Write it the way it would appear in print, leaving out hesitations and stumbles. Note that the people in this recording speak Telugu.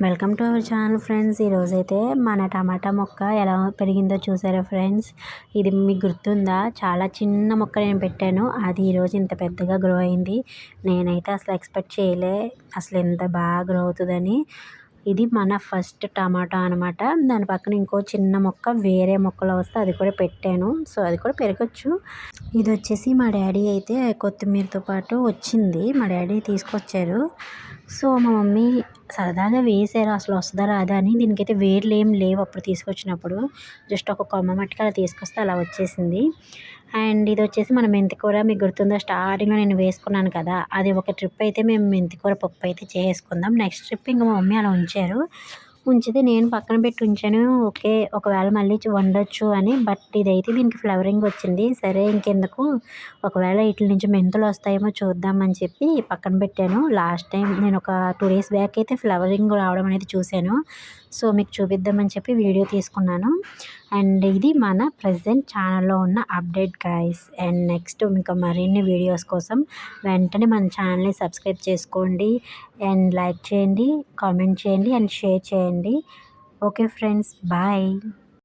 Welcome to our channel friends. ఈరోజైతే మన టమాటా మొక్క ఎలా పెరిగిందో చూసారా ఫ్రెండ్స్. ఇది మీకు గుర్తుందా? చాలా చిన్న మొక్క నేను పెట్టాను, అది ఈరోజు ఇంత పెద్దగా గ్రో అయింది. నేనైతే అసలు ఎక్స్పెక్ట్ చేయలే అసలు ఎంత బాగా గ్రో అవుతుందని. ఇది మన ఫస్ట్ టమాటా అనమాట. దాని పక్కన ఇంకో చిన్న మొక్క వేరే మొక్కలో వస్తే అది కూడా పెట్టాను, సో అది కూడా పెరగచ్చు. ఇది వచ్చేసి మా డాడీ అయితే కొత్తిమీరతో పాటు వచ్చింది, మా డాడీ తీసుకొచ్చారు. సో మా మమ్మీ సరదాగా వేసారు, అసలు వస్తుందా రాదా అని. దీనికైతే వేర్లు ఏం లేవు అప్పుడు తీసుకొచ్చినప్పుడు, జస్ట్ ఒక కొమ్మ మట్టుకు అలా తీసుకొస్తే అలా వచ్చేసింది. అండ్ ఇది వచ్చేసి మన మెంతికూర, మీకు గుర్తుందా స్టార్టింగ్లో నేను వేసుకున్నాను కదా, అది ఒక ట్రిప్ అయితే మేము మెంతికూర పప్పు అయితే చేసుకుందాం. నెక్స్ట్ ట్రిప్ ఇంకా మా మమ్మీ అలా ఉంచారు, ఉంచితే నేను పక్కన పెట్టి ఉంచాను. ఓకే ఒకవేళ మళ్ళీ వండొచ్చు అని. బట్ ఇదైతే దీనికి ఫ్లవరింగ్ వచ్చింది. సరే ఇంకెందుకు, ఒకవేళ వీటి నుంచి మెంతులు వస్తాయేమో చూద్దామని చెప్పి పక్కన పెట్టాను. లాస్ట్ టైం నేను ఒక 2 days బ్యాక్ అయితే ఫ్లవరింగ్ రావడం అనేది చూశాను, సో మీకు చూపిద్దామని చెప్పి వీడియో తీసుకున్నాను. అండ్ ఇది మన ప్రజెంట్ ఛానల్లో ఉన్న అప్డేట్ గైస్. అండ్ నెక్స్ట్ ఇంకా మరిన్ని వీడియోస్ కోసం వెంటనే మన ఛానల్ని సబ్స్క్రైబ్ చేసుకోండి, అండ్ లైక్ చేయండి, కామెంట్ చేయండి, అండ్ షేర్ చేయండి. Okay friends, bye.